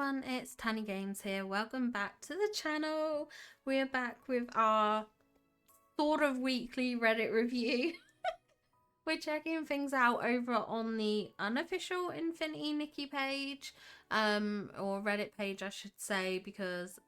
everyone, it's Tani Games here. Welcome back to the channel. We're back with our sort of weekly Reddit review. We're checking things out over on the unofficial Infinity Nikki page, or Reddit page I should say, because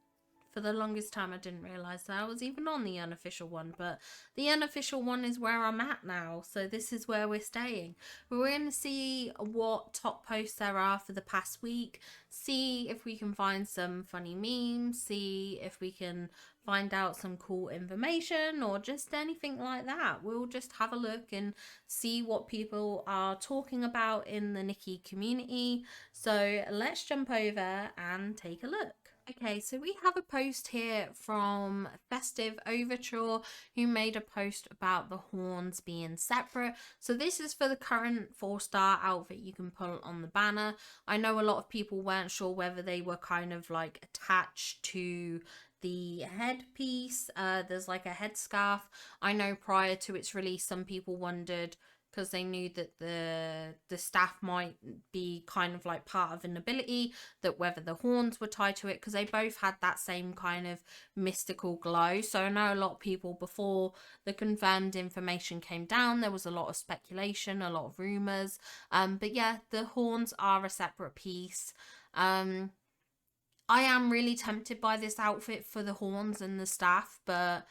for the longest time I didn't realise that I was even on the unofficial one, but the unofficial one is where I'm at now, so this is where we're staying. We're going to see what top posts there are for the past week, see if we can find some funny memes, see if we can find out some cool information or just anything like that. We'll just have a look and see what people are talking about in the Nikki community. So let's jump over and take a look. Okay, so we have a post here from Festive Overture, who made a post about the horns being separate. So this is for the current 4-star outfit you can pull on the banner. I know a lot of people weren't sure whether they were kind of like attached to the headpiece. There's like a headscarf. I know prior to its release, some people wondered, because they knew that the staff might be kind of like part of an ability, that whether the horns were tied to it, because they both had that same kind of mystical glow. So I know a lot of people, before the confirmed information came down, there was a lot of speculation, a lot of rumors, but yeah, the horns are a separate piece. I am really tempted by this outfit for the horns and the staff, but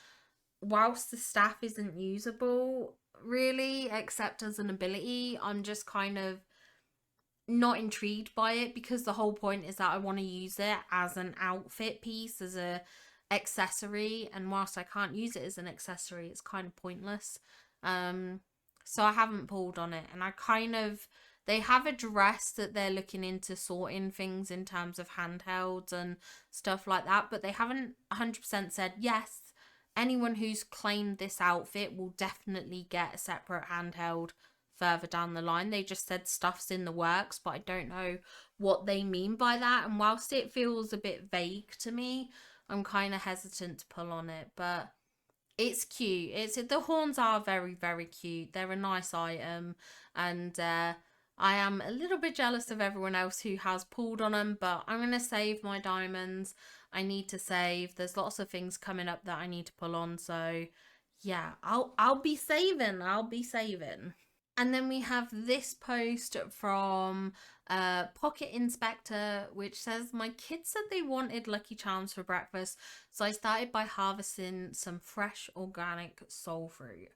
whilst the staff isn't usable really, except as an ability, I'm just kind of not intrigued by it, because the whole point is that I want to use it as an outfit piece, as a accessory, and whilst I can't use it as an accessory, it's kind of pointless. So I haven't pulled on it, and they have addressed that they're looking into sorting things in terms of handhelds and stuff like that, but they haven't 100% said yes, anyone who's claimed this outfit will definitely get a separate handheld further down the line. They just said stuff's in the works, but I don't know what they mean by that. And whilst it feels a bit vague to me, I'm kind of hesitant to pull on it. But it's cute. The horns are very, very cute. They're a nice item, and I am a little bit jealous of everyone else who has pulled on them, but I'm going to save my diamonds. I need to save. There's lots of things coming up that I need to pull on, so yeah, I'll be saving. I'll be saving. And then we have this post from Pocket Inspector, which says, my kids said they wanted Lucky Charms for breakfast, so I started by harvesting some fresh organic soul fruit.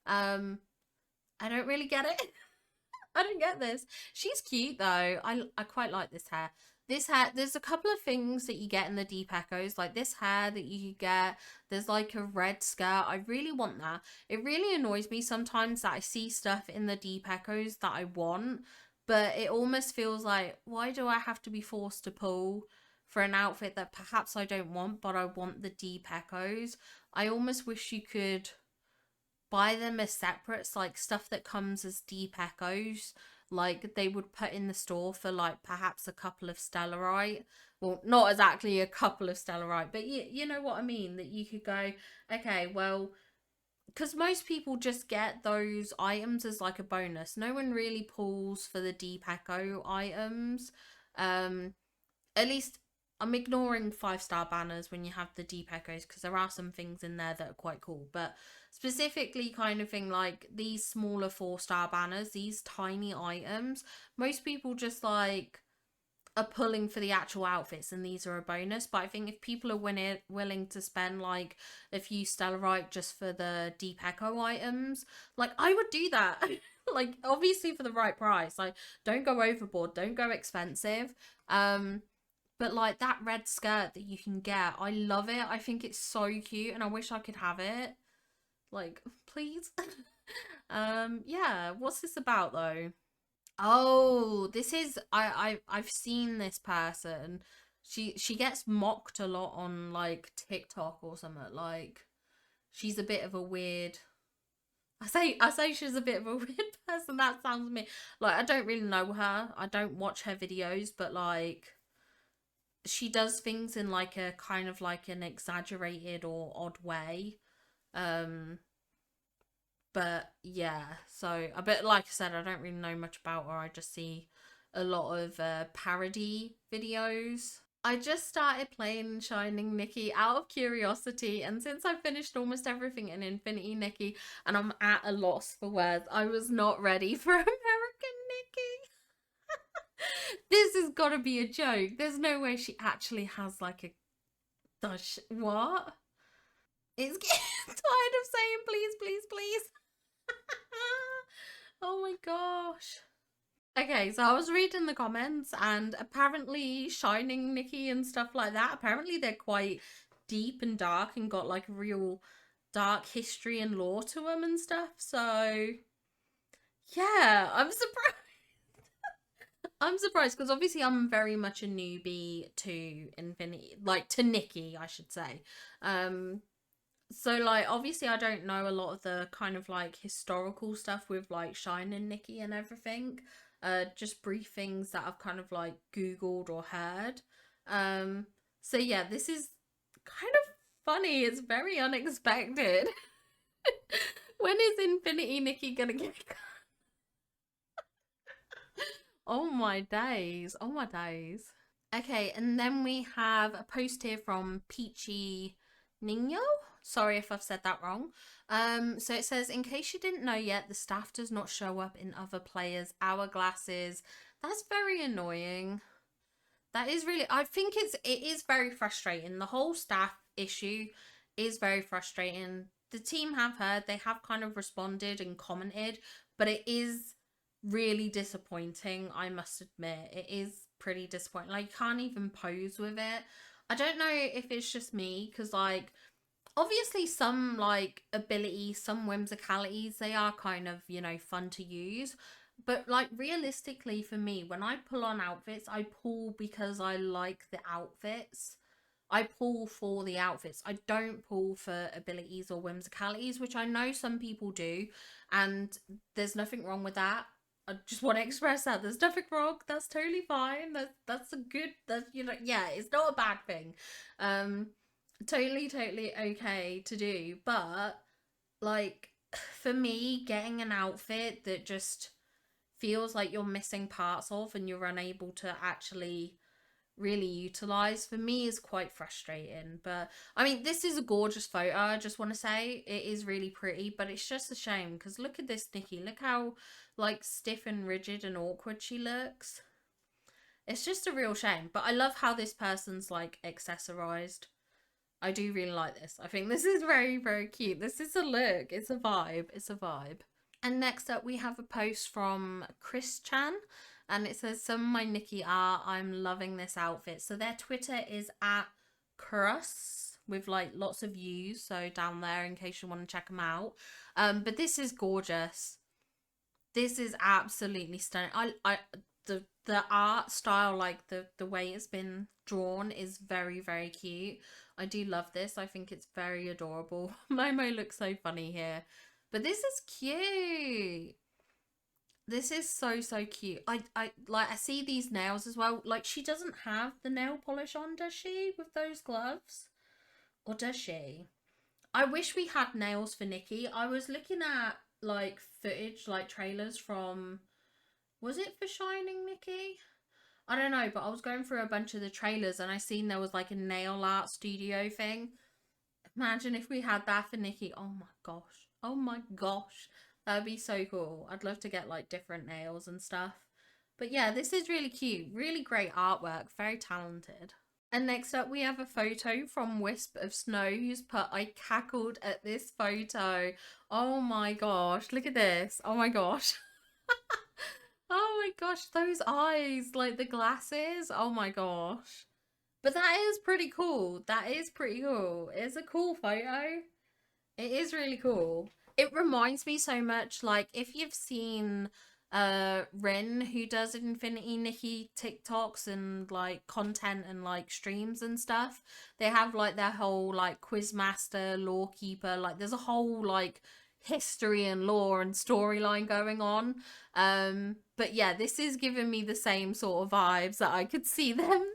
I don't really get it. I don't get this. She's cute though. I quite like this hair. This hair, there's a couple of things that you get in the Deep Echoes, like this hair that you get. There's like a red skirt. I really want that. It really annoys me sometimes that I see stuff in the Deep Echoes that I want, but it almost feels like, why do I have to be forced to pull for an outfit that perhaps I don't want, but I want the Deep Echoes? I almost wish you could buy them as separates, like stuff that comes as Deep Echoes, like they would put in the store for like perhaps a couple of Stellarite. Well, not exactly a couple of Stellarite, but you know what I mean, that you could go, okay, well, because most people just get those items as like a bonus. No one really pulls for the Deep Echo items. At least I'm ignoring 5-star banners when you have the Deep Echoes, because there are some things in there that are quite cool, but specifically kind of thing like these smaller 4-star banners, these tiny items, most people just like are pulling for the actual outfits, and these are a bonus. But I think if people are willing to spend like a few Stellarite just for the Deep Echo items, like I would do that. Like obviously for the right price, like don't go overboard, don't go expensive. But like that red skirt that you can get, I love it. I think it's so cute, and I wish I could have it. Like, please. Yeah, what's this about though? Oh, this is I've seen this person. She gets mocked a lot on like TikTok or something. Like she's a bit of a weird, I say she's a bit of a weird person. That sounds me. Like I don't really know her. I don't watch her videos, but like she does things in like a kind of like an exaggerated or odd way. Um but yeah, so a bit like I said, I don't really know much about her. I just see a lot of parody videos. I just started playing Shining Nikki out of curiosity, and since I've finished almost everything in Infinity Nikki and I'm at a loss for words, I was not ready for American Nikki. This has got to be a joke. There's no way she actually has like a. What? It's getting tired of saying please, please, please. Oh my gosh. Okay, so I was reading the comments, and apparently Shining Nikki and stuff like that, apparently they're quite deep and dark and got like real dark history and lore to them and stuff. So yeah, I'm surprised. I'm surprised because obviously I'm very much a newbie to Infinity, like to Nikki, I should say. Um, so like obviously I don't know a lot of the kind of like historical stuff with like Shine and Nikki and everything. Just brief things that I've kind of like Googled or heard. Um, so yeah, this is kind of funny. It's very unexpected. When is Infinity Nikki gonna get? Oh my days. Oh my days. Okay, and then we have a post here from Peachy Nino. Sorry if I've said that wrong. So it says, in case you didn't know yet, the staff does not show up in other players' hourglasses. That's very annoying. That is really, I think it is very frustrating. The whole staff issue is very frustrating. The team have heard, they have kind of responded and commented, but it is really disappointing, I must admit. It is pretty disappointing. Like, you can't even pose with it. I don't know if it's just me, because like obviously some like abilities, some whimsicalities, they are kind of, you know, fun to use. But like realistically for me, when I pull on outfits, I pull because I like the outfits. I pull for the outfits. I don't pull for abilities or whimsicalities, which I know some people do, and there's nothing wrong with that. I just want to express that there's nothing wrong. That's totally fine. That's a good. That's, you know, yeah, it's not a bad thing. Um, totally okay to do, but like for me, getting an outfit that just feels like you're missing parts of and you're unable to actually really utilize, for me is quite frustrating. But I mean, this is a gorgeous photo, I just want to say. It is really pretty, but it's just a shame because look at this Nikki. Look how like stiff and rigid and awkward she looks. It's just a real shame, but I love how this person's like accessorized. I do really like this. I think this is very cute. This is a look. It's a vibe. It's a vibe. And next up we have a post from Chris Chan, and it says, some of my Nikki are, I'm loving this outfit. So their Twitter is at Crus with like lots of U's, so down there in case you want to check them out. But this is gorgeous. This is absolutely stunning. The art style, like the way it's been drawn, is very cute. I do love this. I think it's very adorable. Momo looks so funny here, but this is cute. This is so cute. I like, I see these nails as well. Like, she doesn't have the nail polish on, does she, with those gloves, or does she? I wish we had nails for Nikki. I was looking at like footage, like trailers from, was it for Shining Nikki? I don't know, but I was going through a bunch of the trailers and I seen there was like a nail art studio thing. Imagine if we had that for Nikki. Oh my gosh. Oh my gosh. That'd be so cool. I'd love to get like different nails and stuff. But yeah, this is really cute. Really great artwork. Very talented. And next up we have a photo from Wisp of Snow, who's put, I cackled at this photo. Oh my gosh. Look at this. Oh my gosh. Oh my gosh, those eyes, like the glasses. Oh my gosh. But that is pretty cool. That is pretty cool. It's a cool photo. It is really cool. It reminds me so much, like, if you've seen Rin, who does Infinity Nikki TikToks and like content and like streams and stuff. They have like their whole like quizmaster, lore keeper, like there's a whole like history and lore and storyline going on. But yeah, this is giving me the same sort of vibes that I could see them doing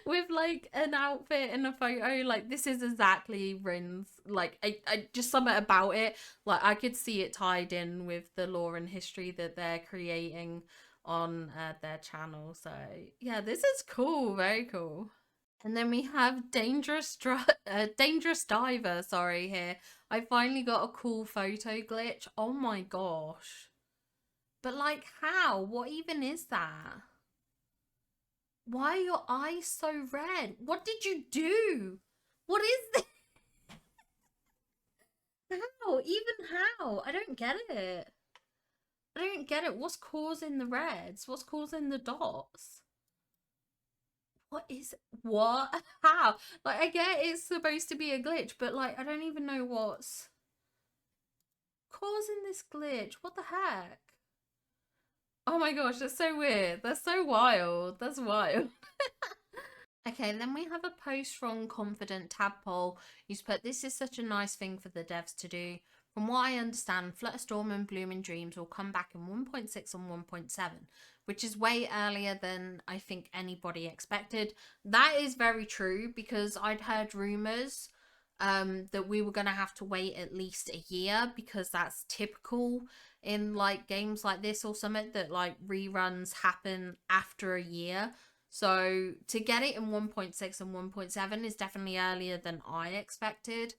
with like an outfit and a photo. Like, this is exactly Rin's, like, I just something about it, like I could see it tied in with the lore and history that they're creating on their channel. So yeah, this is cool, very cool. And then we have dangerous diver. Sorry, here I finally got a cool photo glitch. Oh my gosh! But like, how? What even is that? Why are your eyes so red? What did you do? What is this? How? Even how? I don't get it. I don't get it. What's causing the reds? What's causing the dots? What is it? What? How? Like, I get it's supposed to be a glitch, but like, I don't even know what's causing this glitch. What the heck? Oh my gosh, that's so weird. That's so wild. That's wild. Okay, then we have a post from Confident Tadpole who's put, this is such a nice thing for the devs to do. From what I understand, Flutterstorm and Blooming Dreams will come back in 1.6 and 1.7, which is way earlier than I think anybody expected. That is very true, because I'd heard rumours that we were going to have to wait at least a year, because that's typical in like games like this or something, that like reruns happen after a year. So to get it in 1.6 and 1.7 is definitely earlier than I expected.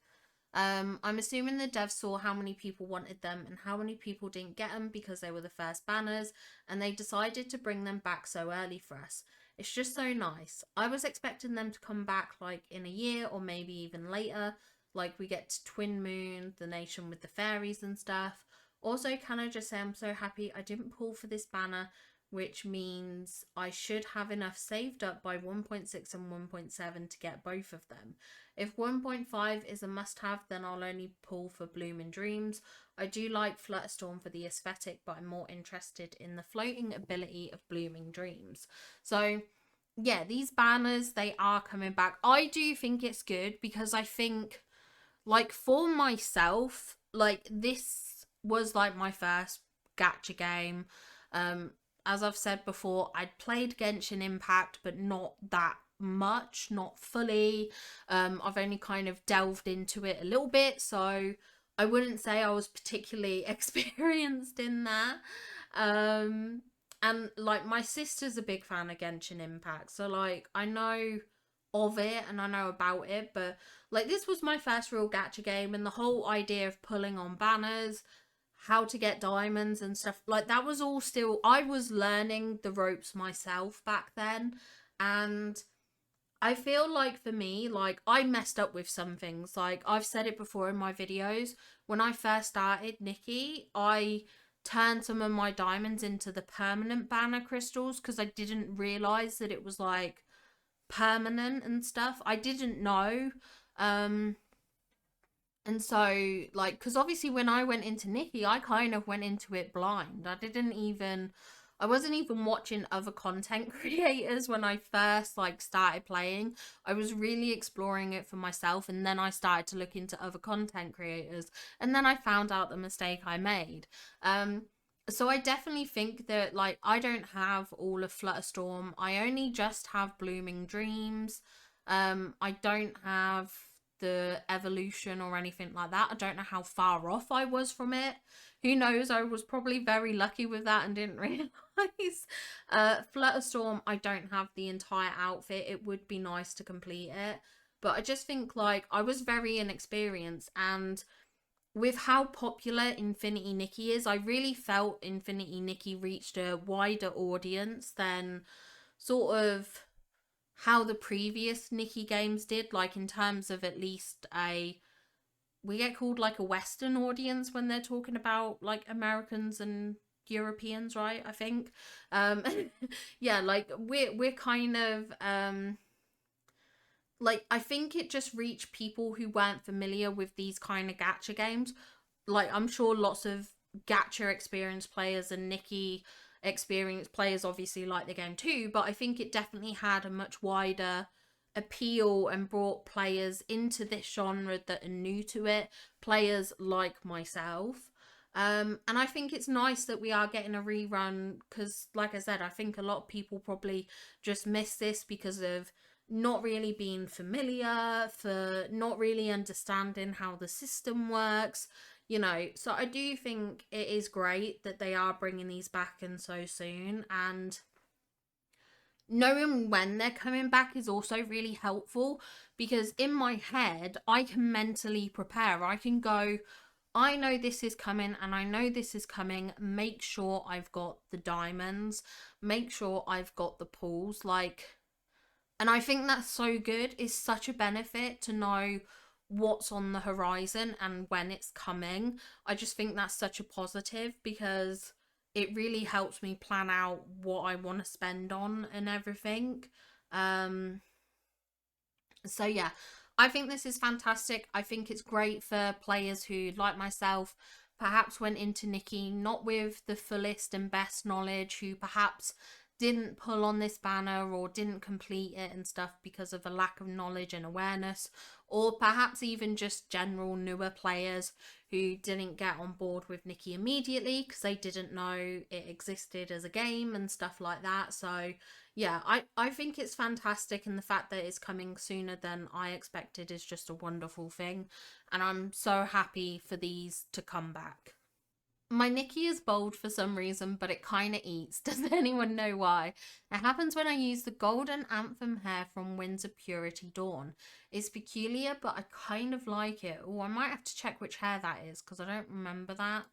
I'm assuming the devs saw how many people wanted them and how many people didn't get them because they were the first banners, and they decided to bring them back so early for us. It's just so nice. I was expecting them to come back like in a year or maybe even later, like we get to Twin Moon, the nation with the fairies and stuff. Also, can I just say I'm so happy I didn't pull for this banner, which means I should have enough saved up by 1.6 and 1.7 to get both of them. If 1.5 is a must-have, then I'll only pull for Blooming Dreams. I do like Flutterstorm for the aesthetic, but I'm more interested in the floating ability of Blooming Dreams. So yeah, these banners, they are coming back. I do think it's good, because I think, like, for myself, like, this was like my first gacha game. As I've said before, I'd played Genshin Impact, but not that much, not fully. I've only kind of delved into it a little bit, so I wouldn't say I was particularly experienced in that. And like, my sister's a big fan of Genshin Impact, so like, I know of it and I know about it, but like, this was my first real gacha game, and the whole idea of pulling on banners, how to get diamonds and stuff, like, that was all still, I was learning the ropes myself back then. And I feel like for me, like, I messed up with some things. Like, I've said it before in my videos, when I first started Nikki, I turned some of my diamonds into the permanent banner crystals, because I didn't realize that it was like permanent and stuff. I didn't know. And so, like, because obviously when I went into Nikki, I kind of went into it blind. I wasn't even watching other content creators when I first, like, started playing. I was really exploring it for myself, and then I started to look into other content creators, and then I found out the mistake I made. So I definitely think that, like, I don't have all of Flutterstorm. I only just have Blooming Dreams. I don't have the evolution or anything like that. I don't know how far off I was from it. Who knows? I was probably very lucky with that and didn't realize. Flutterstorm, I don't have the entire outfit. It would be nice to complete it, but I just think, like, I was very inexperienced, and with how popular Infinity Nikki is, I really felt Infinity Nikki reached a wider audience than sort of how the previous Nikki games did, like, in terms of at least we get called like a Western audience when they're talking about like Americans and Europeans, right? I think. Yeah, like, we're kind of like, I think it just reached people who weren't familiar with these kind of gacha games. Like, I'm sure lots of gacha experienced players and Nikki experienced players obviously like the game too, but I think it definitely had a much wider appeal and brought players into this genre that are new to it, players like myself. And I think it's nice that we are getting a rerun, because like I said, I think a lot of people probably just miss this because of not really being familiar, for not really understanding how the system works. you know. So I do think it is great that they are bringing these back and so soon, and knowing when they're coming back is also really helpful, because in my head I can mentally prepare. I can go, I know this is coming and I know this is coming. Make sure I've got the diamonds, make sure I've got the pools, like, and I think that's so good. It's such a benefit to know what's on the horizon and when it's coming. I just think that's such a positive, because it really helps me plan out what I want to spend on and everything. Um, so yeah, I think this is fantastic. I think it's great for players who, like myself, perhaps went into Nikki not with the fullest and best knowledge, who perhaps didn't pull on this banner or didn't complete it and stuff because of a lack of knowledge and awareness, or perhaps even just general newer players who didn't get on board with Nikki immediately because they didn't know it existed as a game and stuff like that. So yeah, I think it's fantastic, and the fact that it's coming sooner than I expected is just a wonderful thing, and I'm so happy for these to come back. My Nikki is bold for some reason, but it kind of eats. Does anyone know why? It happens when I use the golden anthem hair from Winds of Purity Dawn. It's peculiar, but I kind of like it. Oh, I might have to check which hair that is, because I don't remember that.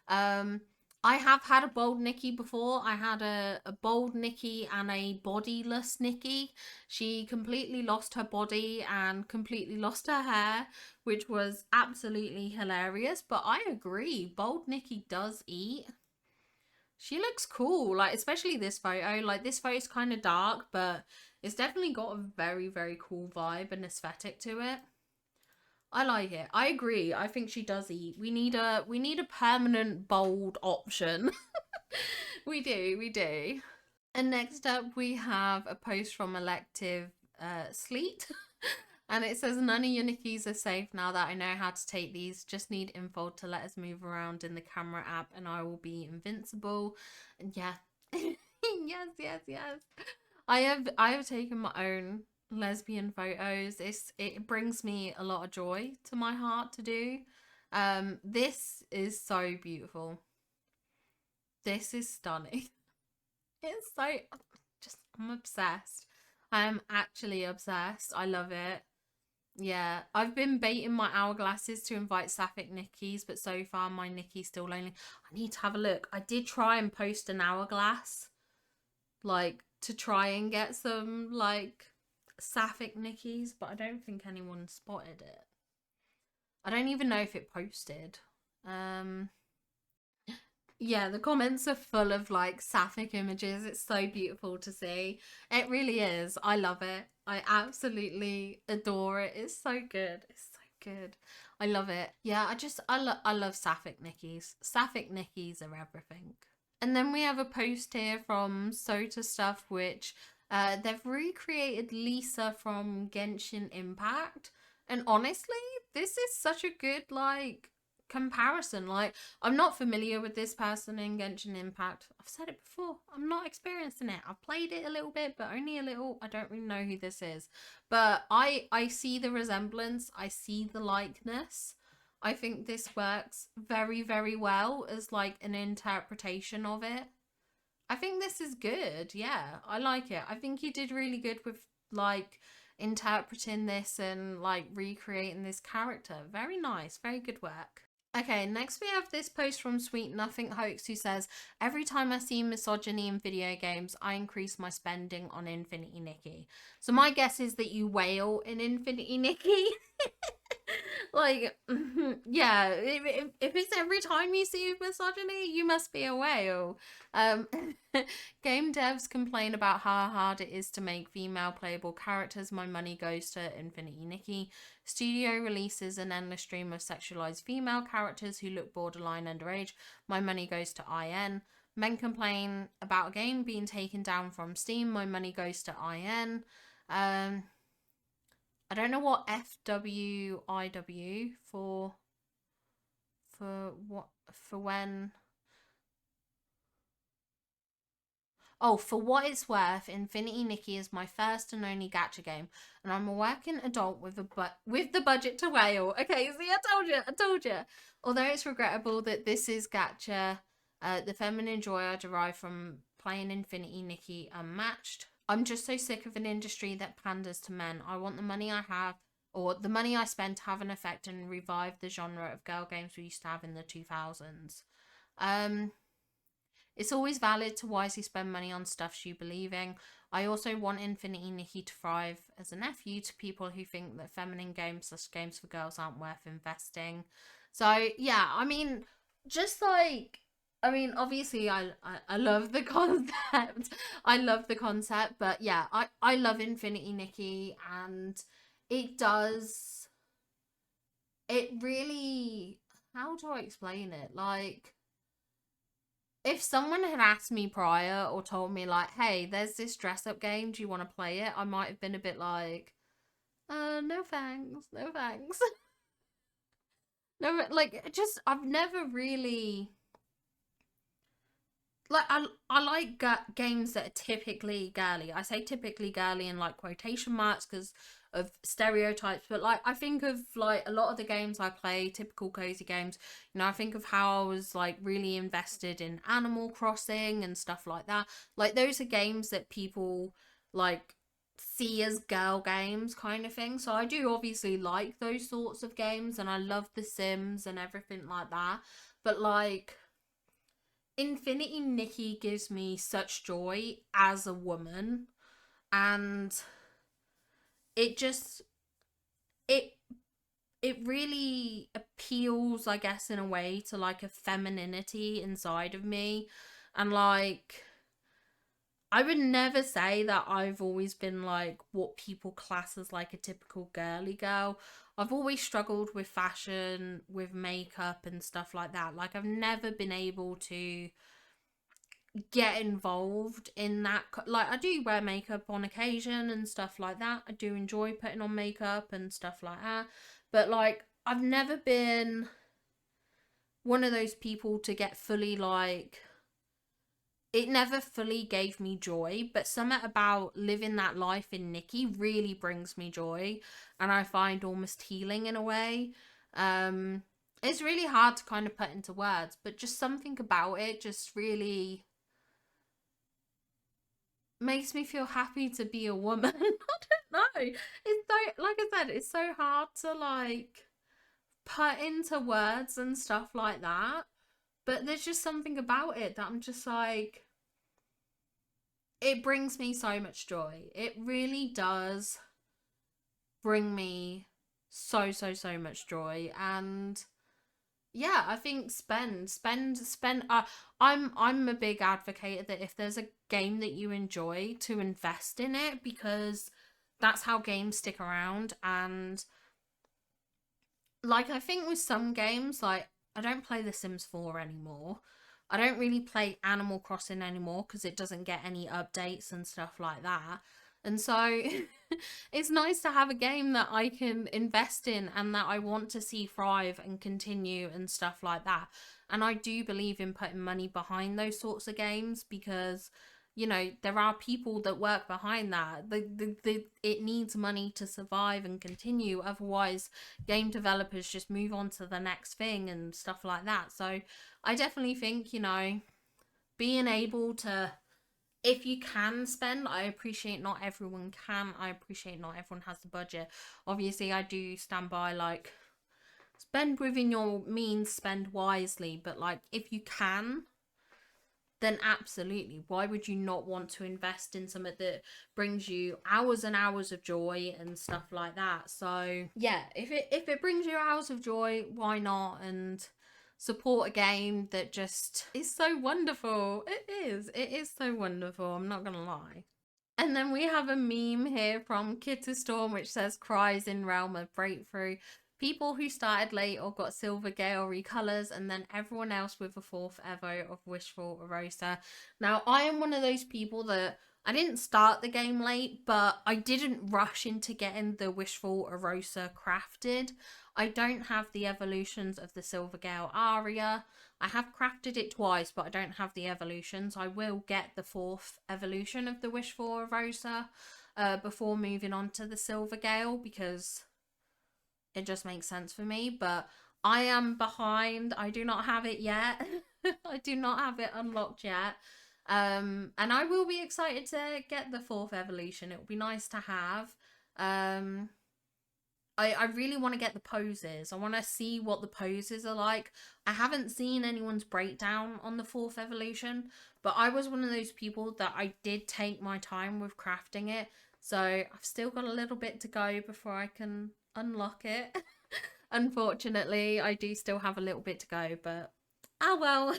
Um, I have had a bold Nikki before. I had a bold Nikki and a bodiless Nikki. She completely lost her body and completely lost her hair, which was absolutely hilarious. But I agree, bold Nikki does eat. She looks cool, like, especially this photo. Like, this photo's kind of dark, but it's definitely got a very, very cool vibe and aesthetic to it. I like it. I agree. I think she does eat. We need a permanent bold option. We do. And next up we have a post from Elective Sleet. And it says, none of your Nickies are safe now that I know how to take these. Just need info to let us move around in the camera app and I will be invincible. And yeah. yes. I have taken my own lesbian photos. It brings me a lot of joy to my heart to do. This is so beautiful. This is stunning. It's so, just, I'm obsessed. I am actually obsessed. I love it. Yeah, I've been baiting my hourglasses to invite Sapphic Nikki's, but so far my Nikki's still lonely. I need to have a look. I did try and post an hourglass, like, to try and get some, like, Sapphic Nikki's, but I don't think anyone spotted it. I don't even know if it posted. Yeah, the comments are full of, like, sapphic images. It's so beautiful to see. It really is. I love it. I absolutely adore it. It's so good. It's so good. I love it. Yeah, I love sapphic Nikki's. Sapphic Nikki's are everything. And then we have a post here from Sota Stuff, which they've recreated Lisa from Genshin Impact. And honestly, this is such a good, like, comparison. Like, I'm not familiar with this person in Genshin Impact. I've said it before. I'm not experiencing it. I've played it a little bit, but only a little. I don't really know who this is. But I see the resemblance. I see the likeness. I think this works very, very well as, like, an interpretation of it. I think this is good. Yeah, I like it. I think you did really good with, like, interpreting this and, like, recreating this character. Very nice. Very good work. Okay, next we have this post from Sweet Nothing Hoax, who says, every time I see misogyny in video games, I increase my spending on Infinity Nikki. So my guess is that you wail in Infinity Nikki. Like, yeah, if it's every time you see misogyny, you must be a whale. Um, game devs complain about how hard it is to make female playable characters. My money goes to Infinity Nikki. Studio releases an endless stream of sexualized female characters who look borderline underage. My money goes to IN. Men complain about a game being taken down from Steam. My money goes to IN. I don't know what FWIW for what, for when. Oh, for what it's worth, Infinity Nikki is my first and only gacha game, and I'm a working adult with with the budget to whale. Okay, see, I told you. Although it's regrettable that this is gacha, the feminine joy I derive from playing Infinity Nikki unmatched. I'm just so sick of an industry that panders to men. I want the money I have, or the money I spend, to have an effect and revive the genre of girl games we used to have in the 2000s. Um, it's always valid to wisely spend money on stuff you believe in. I also want Infinity Nikki to thrive as a nephew to people who think that feminine games slash games for girls aren't worth investing. So yeah, I mean, just like, I mean, obviously I love the concept. I love the concept, but yeah, I love Infinity Nikki, and it does, it really, how do I explain it? Like, if someone had asked me prior or told me like, hey, there's this dress up game, do you want to play it? I might have been a bit like, no thanks, no thanks. No, like, just, I've never really, like, I like games that are typically girly. I say typically girly in like quotation marks because of stereotypes, but like, I think of like a lot of the games I play, typical cozy games. You know, I think of how I was like really invested in Animal Crossing and stuff like that. Like, those are games that people like see as girl games kind of thing. So I do obviously like those sorts of games, and I love The Sims and everything like that. But like, Infinity Nikki gives me such joy as a woman, and it just, it it really appeals, I guess, in a way to like a femininity inside of me. And like, I would never say that I've always been like what people class as like a typical girly girl. I've always struggled with fashion, with makeup and stuff like that. Like, I've never been able to get involved in that. Like, I do wear makeup on occasion and stuff like that. I do enjoy putting on makeup and stuff like that, but like, I've never been one of those people to get fully like, it never fully gave me joy. But something about living that life in Nikki really brings me joy, and I find almost healing in a way. It's really hard to kind of put into words, but just something about it just really makes me feel happy to be a woman. I don't know. It's so, like I said, it's so hard to like put into words and stuff like that. But there's just something about it that I'm just like, it brings me so much joy. It really does bring me so much joy. And yeah, I think spend I'm a big advocate that if there's a game that you enjoy, to invest in it, because that's how games stick around. And like, I think with some games, like, I don't play The Sims 4 anymore. I don't really play Animal Crossing anymore because it doesn't get any updates and stuff like that. And so it's nice to have a game that I can invest in and that I want to see thrive and continue and stuff like that. And I do believe in putting money behind those sorts of games because, you know, there are people that work behind that. It needs money to survive and continue. Otherwise, game developers just move on to the next thing and stuff like that. So I definitely think, you know, being able to, if you can spend, I appreciate not everyone can. I appreciate not everyone has the budget. Obviously, I do stand by like, spend within your means, spend wisely. But like, if you can, then absolutely, why would you not want to invest in something that brings you hours and hours of joy and stuff like that? So yeah, if it brings you hours of joy, why not? And support a game that just is so wonderful. It is so wonderful, I'm not gonna lie. And then we have a meme here from Kid to Storm which says, cries in realm of breakthrough. People who started late or got silver gale recolors, and then everyone else with a fourth evo of wishful Aurosa. Now, I am one of those people that I didn't start the game late, but I didn't rush into getting the wishful Aurosa crafted. I don't have the evolutions of the silver gale aria. I have crafted it twice, but I don't have the evolutions. I will get the 4th evolution of the Wish for Aurosa before moving on to the Silver Gale, because it just makes sense for me. But I am behind. I do not have it yet. I do not have it unlocked yet. And I will be excited to get the 4th evolution. It will be nice to have. I really want to get the poses. I want to see what the poses are like. I haven't seen anyone's breakdown on the 4th evolution, but I was one of those people that I did take my time with crafting it. So I've still got a little bit to go before I can unlock it. Unfortunately, I do still have a little bit to go, but oh well.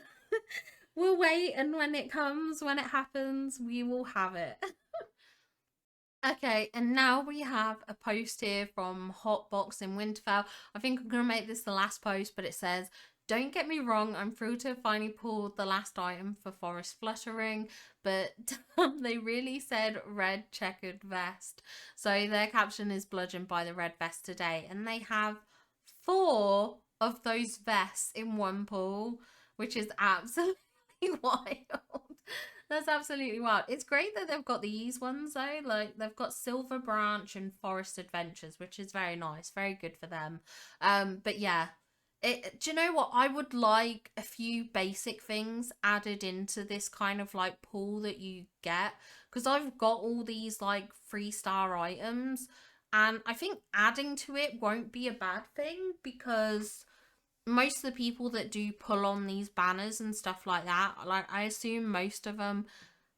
We'll wait, and when it comes, when it happens, we will have it. Okay, and now we have a post here from Hotbox in Winterfell. I think I'm going to make this the last post, but it says, "Don't get me wrong, I'm thrilled to have finally pulled the last item for Forest Fluttering, but they really said red checkered vest." So their caption is bludgeoned by the red vest today, and they have 4 of those vests in one pull, which is absolutely wild. That's absolutely wild. It's great that they've got these ones though. Like, they've got Silver Branch and Forest Adventures, which is very nice, very good for them. But yeah, do you know what? I would like a few basic things added into this kind of like pool that you get, because I've got all these like 3-star items, and I think adding to it won't be a bad thing, because most of the people that do pull on these banners and stuff like that, like, I assume most of them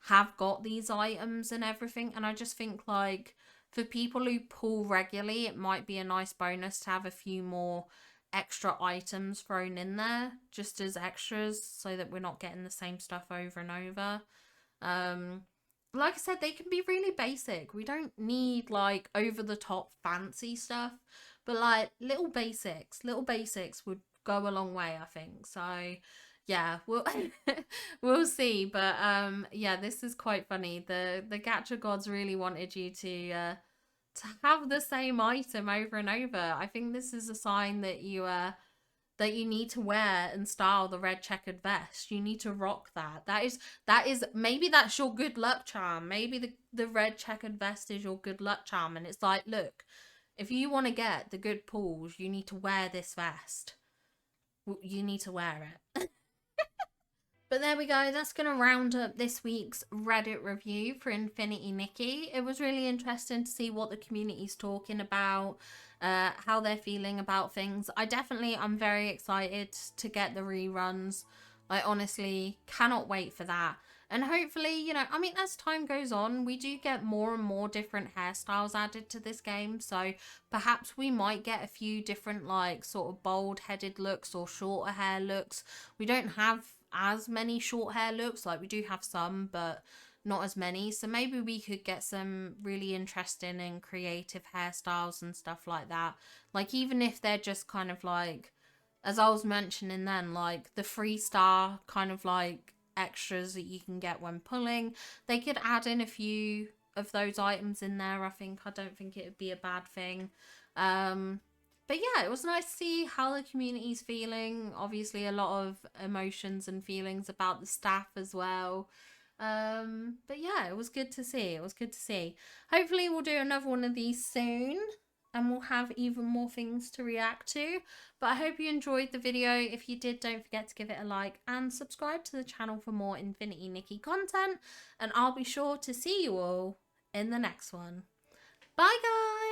have got these items and everything, and I just think, like, for people who pull regularly, it might be a nice bonus to have a few more extra items thrown in there just as extras, so that we're not getting the same stuff over and over. Like I said, they can be really basic. We don't need like over the top fancy stuff, but like little basics would go a long way, I think. So yeah, we'll we'll see. But yeah, this is quite funny. The gacha gods really wanted you to have the same item over and over. I think this is a sign that you need to wear and style the red checkered vest. You need to rock that. That is maybe that's your good luck charm. Maybe the red checkered vest is your good luck charm, and it's like, look, if you want to get the good pulls, you need to wear this vest. You need to wear it. But there we go. That's going to round up this week's Reddit review for Infinity Nikki. It was really interesting to see what the community's talking about, how they're feeling about things. I'm very excited to get the reruns. I honestly cannot wait for that. And hopefully, you know, I mean, as time goes on, we do get more and more different hairstyles added to this game. So perhaps we might get a few different, like, sort of bald-headed looks or shorter hair looks. We don't have as many short hair looks. Like, we do have some, but not as many. So maybe we could get some really interesting and creative hairstyles and stuff like that. Like, even if they're just kind of like, as I was mentioning then, like the 3-star kind of like extras that you can get when pulling, they could add in a few of those items in there. I don't think it would be a bad thing. But yeah, it was nice to see how the community's feeling. Obviously a lot of emotions and feelings about the staff as well. But yeah, it was good to see. Hopefully we'll do another one of these soon, and we'll have even more things to react to. But I hope you enjoyed the video. If you did, don't forget to give it a like and subscribe to the channel for more Infinity Nikki content, and I'll be sure to see you all in the next one. Bye guys!